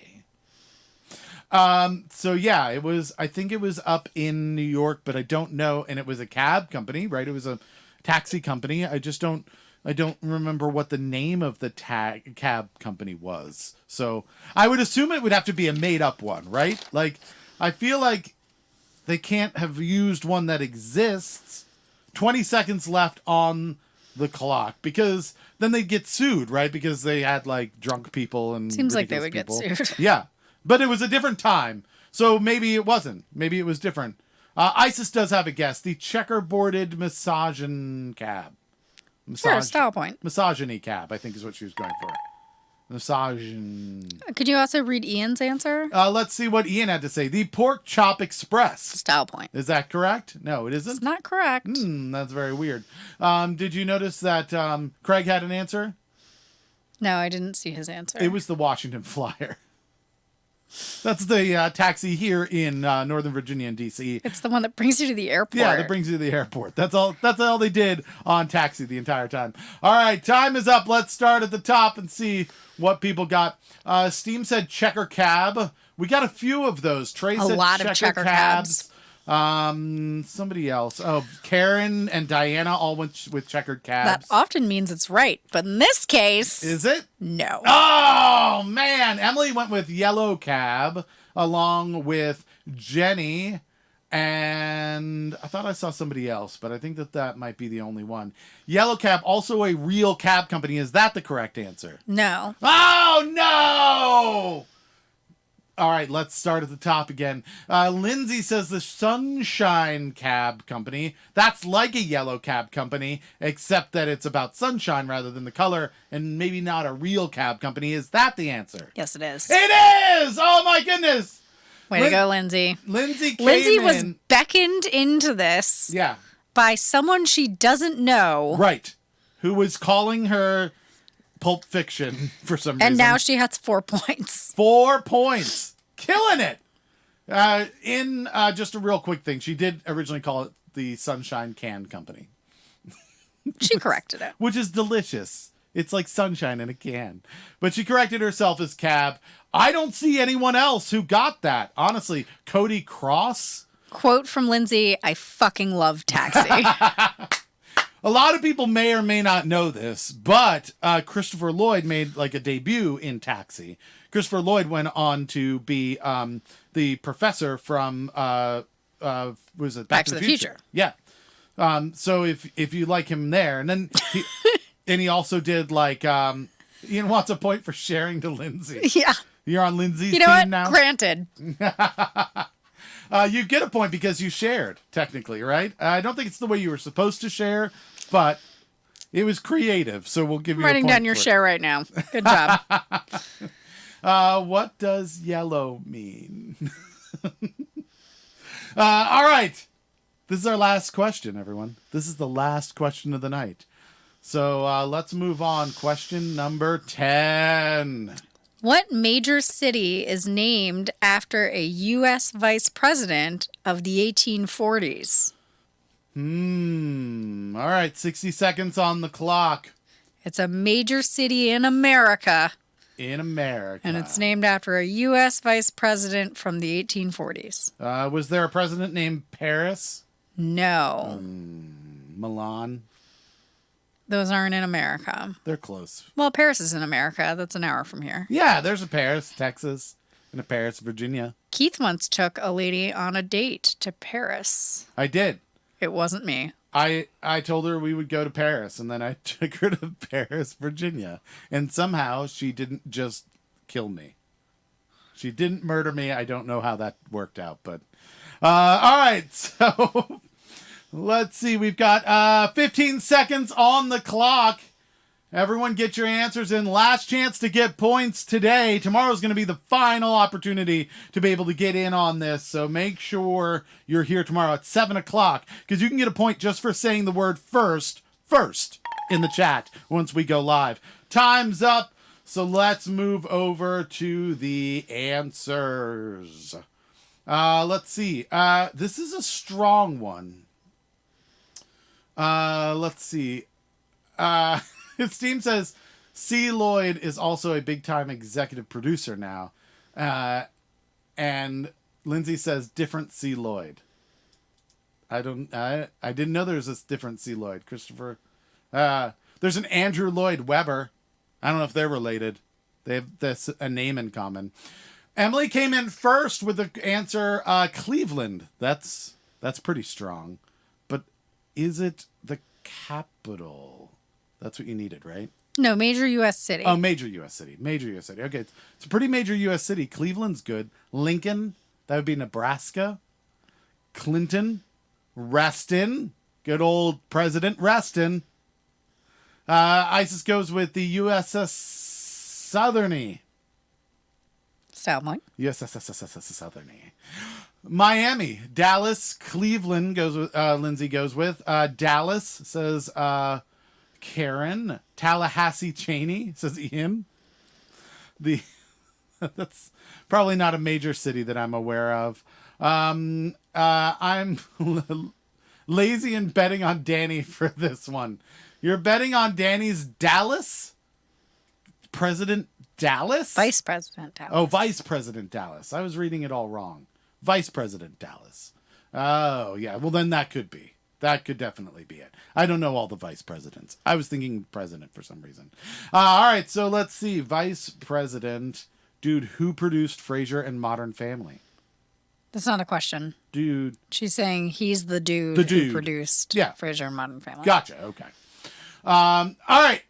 So yeah, I think it was up in New York, but I don't know. And it was a cab company, right? It was a taxi company. I don't remember what the name of the cab company was. So I would assume it would have to be a made up one, right? Like, I feel like they can't have used one that exists. 20 seconds left on the clock, because then they'd get sued, right? Because they had like drunk people and seems like they would people. get sued. Yeah, but it was a different time, so maybe it wasn't. Maybe it was different. Isis does have a guess. The checkerboarded misogyny cab. Sure, style point. Misogyny cab, I think is what she was going for. Misogyny. Could you also read Ian's answer? Let's see what Ian had to say. The Pork Chop Express. Style point. Is that correct? No, it isn't. It's not correct. That's very weird. Did you notice that Craig had an answer? No, I didn't see his answer. It was the Washington Flyer. That's the taxi here in Northern Virginia and D.C. It's the one that brings you to the airport. Yeah, that brings you to the airport. That's all they did on Taxi the entire time. All right, time is up. Let's start at the top and see what people got. Steam said checker cab. We got a few of those. Trey said a lot of checker cabs. Somebody else. Oh, Karen and Diana all went with checkered cabs. That often means it's right, but in this case... Is it? No. Oh, man. Emily went with yellow cab along with Jenny, and I thought I saw somebody else, but I think that might be the only one. Yellow cab, also a real cab company. Is that the correct answer? No. Oh, no! All right, let's start at the top again. Lindsay says the Sunshine Cab Company. That's like a yellow cab company, except that it's about sunshine rather than the color, and maybe not a real cab company. Is that the answer? Yes, it is. It is! Oh, my goodness! Way to go, Lindsay. Lindsay was beckoned into this by someone she doesn't know. Right. Who was calling her Pulp Fiction for some reason. And now she has 4 points. 4 points. Killing it. Just a real quick thing. She did originally call it the Sunshine Can Company. She corrected it. Which is delicious. It's like sunshine in a can. But she corrected herself as cab. I don't see anyone else who got that. Honestly, Cody Cross. Quote from Lindsay, I fucking love Taxi. A lot of people may or may not know this, but Christopher Lloyd made like a debut in Taxi. Christopher Lloyd went on to be the professor from was it Back to the Future? Yeah. So if you like him there, and then he also did like Ian wants a point for sharing to Lindsay. Yeah. You're on Lindsay's team what? Now. Granted. You get a point because you shared, technically, right? I don't think it's the way you were supposed to share, but it was creative, so we'll give you a point. I'm writing down your share right now. Good job. What does yellow mean? All right. This is our last question, everyone. This is the last question of the night. So let's move on. Question number 10. What major city is named after a U.S. vice president of the 1840s? All right, 60 seconds on the clock. It's a major city in America. In America. And it's named after a U.S. vice president from the 1840s. Was there a president named Paris? No. Milan? Those aren't in America. They're close. Well, Paris is in America. That's an hour from here. Yeah, there's a Paris, Texas, and a Paris, Virginia. Keith once took a lady on a date to Paris. I did. It wasn't me. I told her we would go to Paris, and then I took her to Paris, Virginia. And somehow she didn't just kill me. She didn't murder me. I don't know how that worked out, but... all right, so... Let's see. We've got 15 seconds on the clock. Everyone get your answers in. Last chance to get points today. Tomorrow's going to be the final opportunity to be able to get in on this. So make sure you're here tomorrow at 7 o'clock because you can get a point just for saying the word first in the chat once we go live. Time's up. So let's move over to the answers. Let's see. This is a strong one. Let's see. His team says C. Lloyd is also a big-time executive producer now. And Lindsay says different C. Lloyd. I didn't know there was this different C. Lloyd. Christopher. There's an Andrew Lloyd Webber. I don't know if they're related. They have a name in common. Emily came in first with the answer Cleveland. That's pretty strong. But is it the capital? That's what you needed, right? No, major U.S. city. Oh, major U.S. city. Major U.S. city. Okay, it's a pretty major U.S. city. Cleveland's good. Lincoln, that would be Nebraska. Clinton, Reston, good old President Reston. ISIS goes with the USS Southerny. Sound like. USS Southerny. Miami, Dallas, Cleveland goes with Lindsay goes with. Dallas says Karen. Tallahassee, Cheney says Ian. That's probably not a major city that I'm aware of. I'm lazy and betting on Danny for this one. You're betting on Danny's Dallas? President Dallas? Vice President Dallas. Oh, Vice President Dallas. I was reading it all wrong. Vice President Dallas. Oh, yeah. Well, then that could be. That could definitely be it. I don't know all the vice presidents. I was thinking president for some reason. All right, so let's see. Vice President. Dude, who produced Frasier and Modern Family? That's not a question. Dude. She's saying he's the dude who produced Frasier and Modern Family. Gotcha. Okay. All right.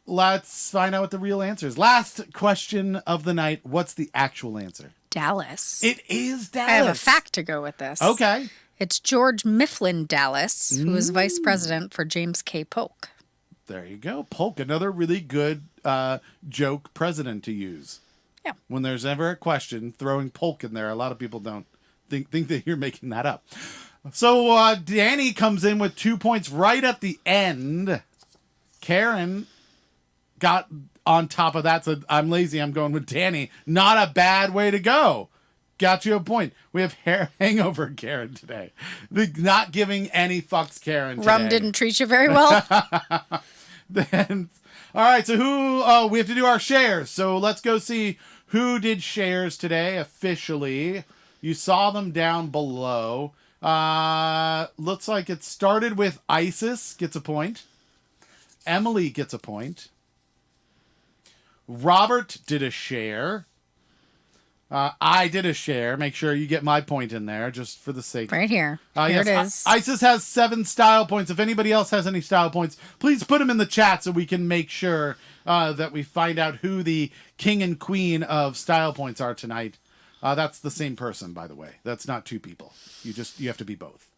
Let's find out what the real answer is. Last question of the night. What's the actual answer? Dallas. It is Dallas. I have a fact to go with this. Okay. It's George Mifflin Dallas, who was vice president for James K. Polk. There you go. Polk, another really good joke president to use. Yeah. When there's ever a question, throwing Polk in there, a lot of people don't think that you're making that up. So Danny comes in with 2 points right at the end. Karen got on top of that, so I'm lazy. I'm going with Danny. Not a bad way to go. Got you a point. We have hangover Karen today. Not giving any fucks Karen today. Rum didn't treat you very well. Then, all right, so who, we have to do our shares. So let's go see who did shares today officially. You saw them down below. Looks like it started with Isis gets a point. Emily gets a point. Robert did a share. I did a share. Make sure you get my point in there, just for the sake. Right here. Here it is. Isis has 7 style points. If anybody else has any style points, please put them in the chat so we can make sure that we find out who the king and queen of style points are tonight. That's the same person, by the way. That's not 2 people. You have to be both.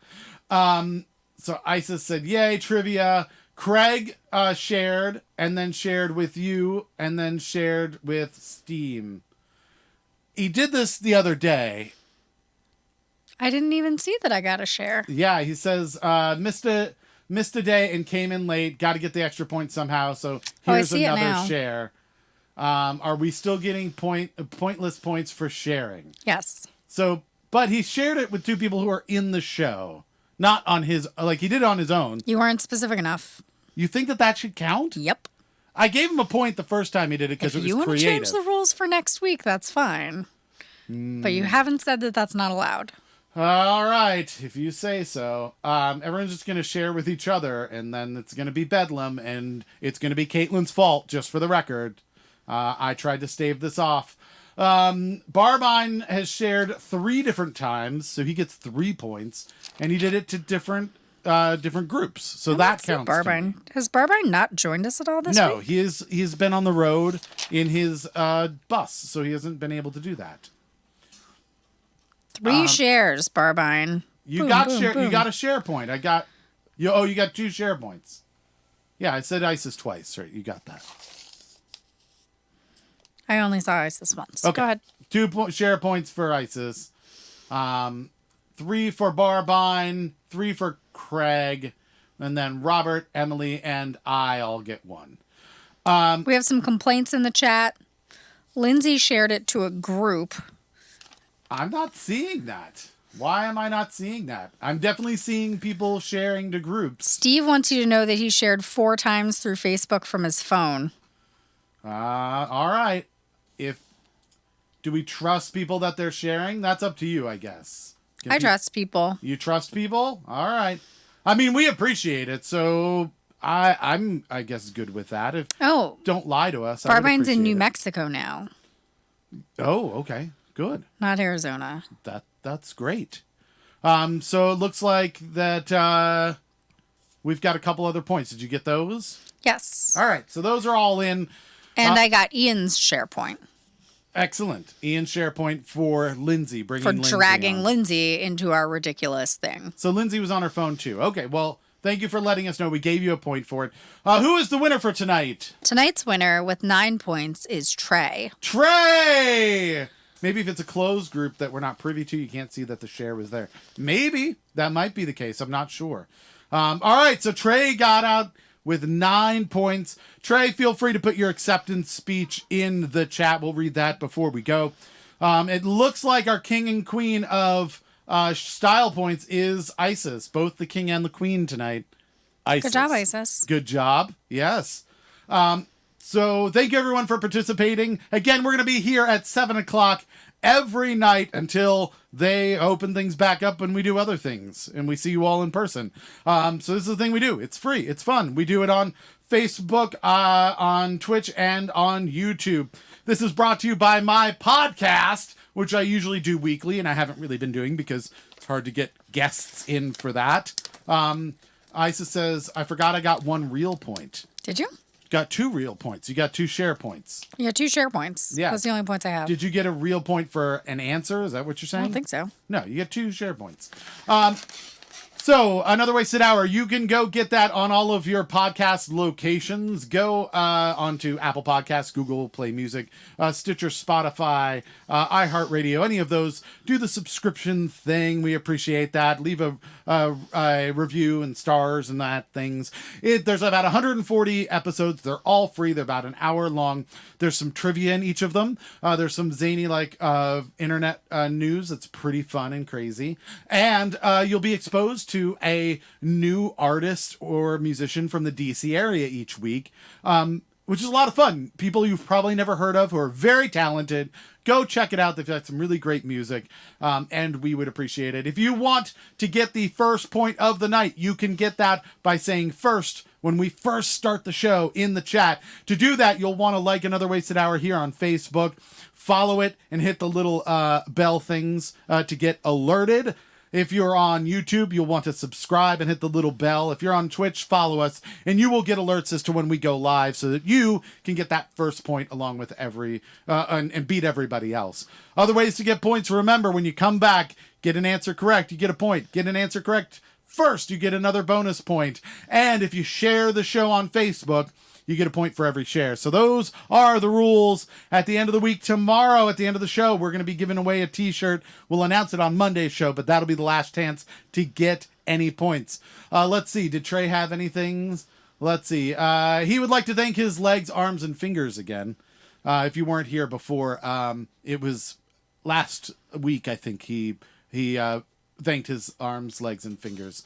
So Isis said, yay, trivia. Craig shared, and then shared with you, and then shared with Steam. He did this the other day. I didn't even see that I got a share. Yeah, he says, missed a day and came in late. Got to get the extra point somehow. So here's another share. Are we still getting pointless points for sharing? Yes. So, but he shared it with 2 people who are in the show, not on his, like he did it on his own. You weren't specific enough. You think that should count? Yep. I gave him a point the first time he did it because it was creative. If you want to change the rules for next week, that's fine. But you haven't said that that's not allowed. All right, if you say so. Everyone's just going to share with each other, and then it's going to be bedlam, and it's going to be Caitlin's fault, just for the record. I tried to stave this off. Barbine has shared 3 different times, so he gets 3 points, and he did it to different groups, so that counts. Barbine has Barbine not joined us at all this week? No, he's been on the road in his bus, so he hasn't been able to do that. 3 shares, Barbine. You got a share point. I got you. Oh, you got 2 share points. Yeah, I said ISIS twice. Right, you got that. I only saw ISIS once. Okay. Go ahead. 2 share points for ISIS. 3 for Barbine. 3 for Craig, and then Robert, Emily, and I all get 1. We have some complaints in the chat. Lindsay shared it to a group, I'm not seeing that. Why am I not seeing that? I'm definitely seeing people sharing to groups. Steve wants you to know that he shared 4 times through Facebook from his phone. All right. Do we trust people that they're sharing? That's up to you, I guess. I trust people. You trust people? All right. I mean, we appreciate it, so I'm I guess good with that. If don't lie to us. Barbine's in New Mexico now. Oh, okay. Good. Not Arizona. That's great. So it looks like that we've got a couple other points. Did you get those? Yes. All right. So those are all in. And I got Ian's SharePoint. Excellent. Ian's SharePoint for Lindsay. Dragging Lindsay into our ridiculous thing. So Lindsay was on her phone too. Okay. Well, thank you for letting us know. We gave you a point for it. Who is the winner for tonight? Tonight's winner with 9 points is Trey. Trey! Maybe if it's a closed group that we're not privy to, you can't see that the share was there. Maybe that might be the case. I'm not sure. All right. So Trey got out with 9 points. Trey, feel free to put your acceptance speech in the chat. We'll read that before we go. It looks like our king and queen of style points is Isis. Both the king and the queen tonight. Isis. Good job, Isis. Good job. Yes. So thank you everyone for participating. Again, we're going to be here at 7 o'clock every night until they open things back up and we do other things and we see you all in person. So this is the thing we do. It's free. It's fun. We do it on Facebook, on Twitch, and on YouTube. This is brought to you by my podcast, which I usually do weekly and I haven't really been doing because it's hard to get guests in for that. Isis says, I forgot I got 1 real point. Did you? Got 2 real points. You got 2 share points. Yeah, 2 share points. Yeah. That's the only points I have. Did you get a real point for an answer? Is that what you're saying? I don't think so. No, you get 2 share points. So, Another Wasted Hour, you can go get that on all of your podcast locations. Go onto Apple Podcasts, Google Play Music, Stitcher, Spotify, iHeartRadio, any of those. Do the subscription thing. We appreciate that. Leave a review and stars and that things. There's about 140 episodes. They're all free. They're about an hour long. There's some trivia in each of them. There's some zany internet news that's pretty fun and crazy. And you'll be exposed to a new artist or musician from the DC area each week, which is a lot of fun. People you've probably never heard of who are very talented. Go check it out. They've got some really great music, and we would appreciate it. If you want to get the first point of the night, you can get that by saying first when we first start the show in the chat. To do that, you'll want to like Another Wasted Hour here on Facebook, follow it, and hit the little bell things to get alerted. If you're on YouTube, you'll want to subscribe and hit the little bell. If you're on Twitch, follow us, and you will get alerts as to when we go live so that you can get that first point along with and beat everybody else. Other ways to get points, remember, when you come back, get an answer correct, you get a point. Get an answer correct first, you get another bonus point. And if you share the show on Facebook, you get a point for every share. So those are the rules. At the end of the week, tomorrow, at the end of the show, we're going to be giving away a t-shirt. We'll announce it on Monday's show, but that'll be the last chance to get any points. Let's see. Did Trey have anything? Let's see. He would like to thank his legs, arms, and fingers again. If you weren't here before, it was last week, I think he thanked his arms, legs, and fingers.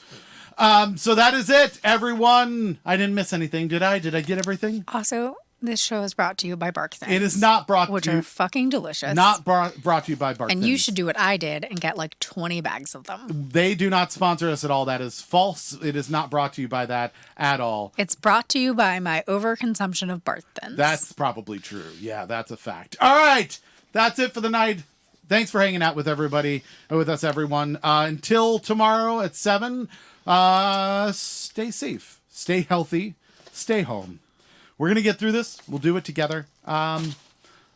So that is it, everyone. I didn't miss anything, did I? Did I get everything? Also, this show is brought to you by Bark Things. It is not brought to you. Which are fucking delicious. Not brought to you by Bark Things. And you should do what I did and get like 20 bags of them. They do not sponsor us at all. That is false. It is not brought to you by that at all. It's brought to you by my overconsumption of Bark Things. That's probably true. Yeah, that's a fact. All right. That's it for the night. Thanks for hanging out with everybody, with us, everyone. Until tomorrow at 7, stay safe, stay healthy, stay home. We're going to get through this. We'll do it together.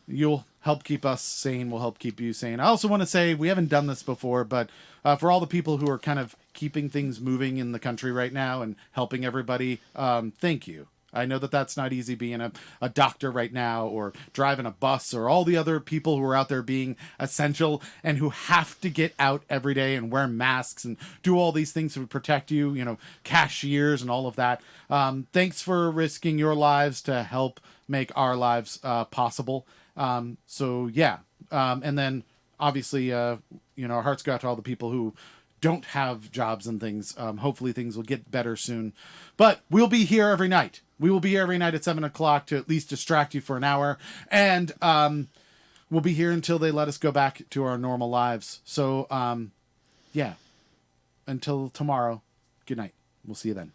You'll help keep us sane. We'll help keep you sane. I also want to say we haven't done this before, but for all the people who are kind of keeping things moving in the country right now and helping everybody, thank you. I know that that's not easy being a doctor right now or driving a bus or all the other people who are out there being essential and who have to get out every day and wear masks and do all these things to protect you, cashiers and all of that. Thanks for risking your lives to help make our lives possible. And then obviously, our hearts go out to all the people who don't have jobs and things. Hopefully things will get better soon. But we'll be here every night. We will be here every night at 7 o'clock to at least distract you for an hour. And we'll be here until they let us go back to our normal lives. So, yeah. Until tomorrow, good night. We'll see you then.